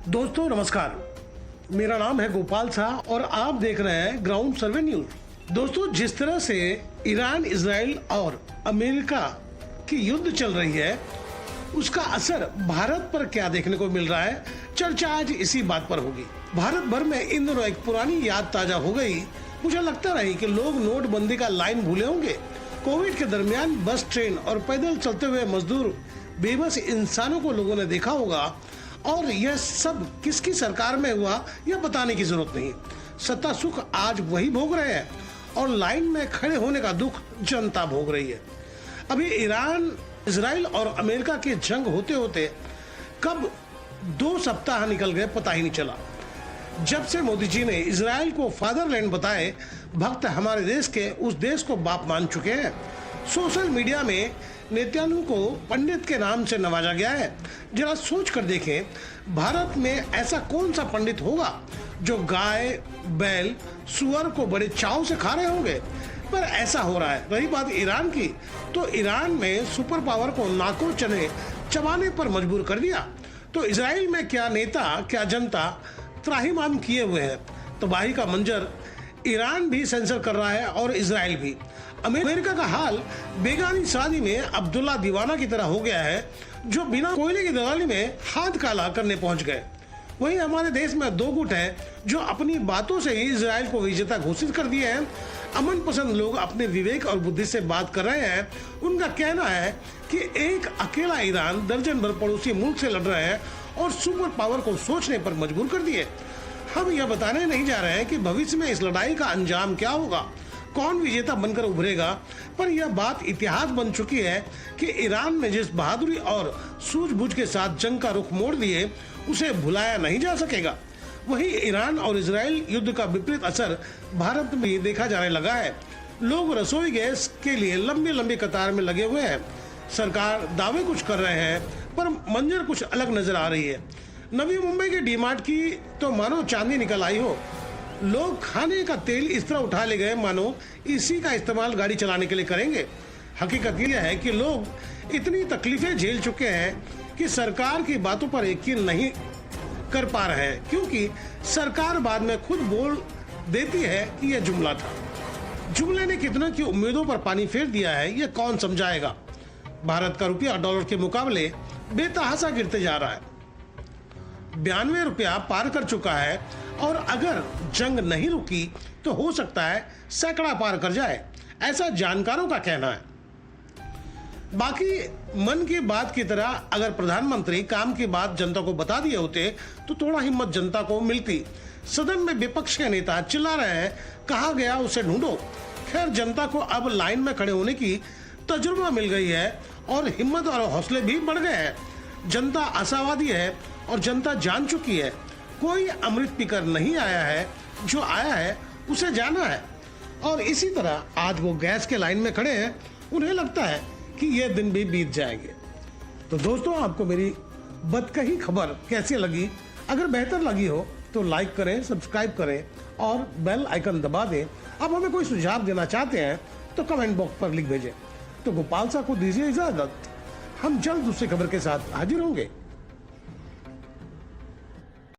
दोस्तों नमस्कार, मेरा नाम है गोपाल शाह और आप देख रहे हैं ग्राउंड सर्वे न्यूज। दोस्तों, जिस तरह से ईरान, इजराइल और अमेरिका की युद्ध चल रही है, उसका असर भारत पर क्या देखने को मिल रहा है, चर्चा आज इसी बात पर होगी। भारत भर में इन दिनों एक पुरानी याद ताजा हो गई। मुझे लगता नहीं कि लोग नोटबंदी का लाइन भूले होंगे। कोविड के दरमियान बस, ट्रेन और पैदल चलते हुए मजदूर, बेबस इंसानों को लोगों ने देखा होगा। और यह सब किसकी सरकार में हुआ यह बताने की जरूरत नहीं। सत्ता सुख आज वही भोग रहे हैं और लाइन में खड़े होने का दुख जनता भोग रही है। अभी ईरान, इजराइल और अमेरिका की जंग होते होते कब 2 सप्ताह निकल गए पता ही नहीं चला। जब से मोदी जी ने इजराइल को फादरलैंड बताए, भक्त हमारे देश के उस देश को बाप मान चुके हैं। सोशल मीडिया में नेतन्याहू को पंडित के नाम से नवाजा गया है। जरा सोच कर देखें, भारत में ऐसा कौन सा पंडित होगा जो गाय, बैल, सुअर को बड़े चाव से खा रहे होंगे, पर ऐसा हो रहा है। रही बात ईरान की, तो ईरान में सुपर पावर को नाको चने चबाने पर मजबूर कर दिया। तो इजराइल में क्या नेता, क्या जनता त्राहिमाम किए हुए हैं। तबाही का मंजर ईरान भी सेंसर कर रहा है और इजराइल भी। अमेरिका का हाल बेगानी शादी में अब्दुल्ला दीवाना की तरह हो गया है, जो बिना कोयले की दलाली में हाथ काला करने पहुंच गए। वहीं हमारे देश में 2 गुट हैं जो अपनी बातों से ही इजराइल को विजेता घोषित कर दिए हैं। अमन पसंद लोग अपने विवेक और बुद्धि से बात कर रहे हैं। उनका कहना है कि एक अकेला ईरान दर्जन भर पड़ोसी मुल्क से लड़ रहे हैं और सुपर पावर को सोचने पर मजबूर कर दिए। हम यह बताने नहीं जा रहे हैं कि भविष्य में इस लड़ाई का अंजाम क्या होगा, कौन विजेता बनकर उभरेगा, पर यह बात इतिहास बन चुकी है कि ईरान ने जिस बहादुरी और सूझबूझ के साथ जंग का रुख मोड़ दिए, उसे भुलाया नहीं जा सकेगा। वहीं ईरान और इजराइल युद्ध का विपरीत असर भारत में देखा जाने लगा है। लोग रसोई गैस के लिए लंबी लंबी कतार में लगे हुए हैं। सरकार दावे कुछ कर रहे हैं, पर मंजर कुछ अलग नजर आ रही है। नवी मुंबई के डीमार्ट की तो मानो चांदी निकल आई हो। लोग खाने का तेल इस तरह उठा ले गए मानो इसी का इस्तेमाल गाड़ी चलाने के लिए करेंगे। हकीकत यह है कि लोग इतनी तकलीफें झेल चुके हैं कि सरकार की बातों पर यकीन नहीं कर पा रहे हैं, क्योंकि सरकार बाद में खुद बोल देती है कि यह जुमला था। जुमले ने कितनों की उम्मीदों पर पानी फेर दिया है, यह कौन समझाएगा। भारत का रुपया डॉलर के मुकाबले बेतहाशा गिरते जा रहा है। 92 रुपया पार कर चुका है और अगर जंग नहीं रुकी तो हो सकता है सैकड़ा पार कर जाए, ऐसा जानकारों का कहना है। बाकी मन की बात की तरह अगर प्रधानमंत्री काम की बात जनता को बता दिए होते तो थोड़ा हिम्मत जनता को मिलती। सदन में विपक्ष के नेता चिल्ला रहे हैं, कहा गया उसे ढूंढो। खैर, जनता को अब लाइन में खड़े होने की तजुर्बा मिल गई है और हिम्मत और हौसले भी बढ़ गए हैं। जनता आशावादी है और जनता जान चुकी है कोई अमृत पीकर नहीं आया है, जो आया है उसे जाना है। और इसी तरह आज वो गैस के लाइन में खड़े हैं, उन्हें लगता है कि ये दिन भी बीत जाएंगे। तो दोस्तों, आपको मेरी बदकही खबर कैसी लगी? अगर बेहतर लगी हो तो लाइक करें, सब्सक्राइब करें और बेल आइकन दबा दें। आप हमें कोई सुझाव देना चाहते हैं तो कमेंट बॉक्स पर लिख भेजें। तो गोपाल शाह को दीजिए इजाजत। हम जल्द दूसरी खबर के साथ हाजिर होंगे।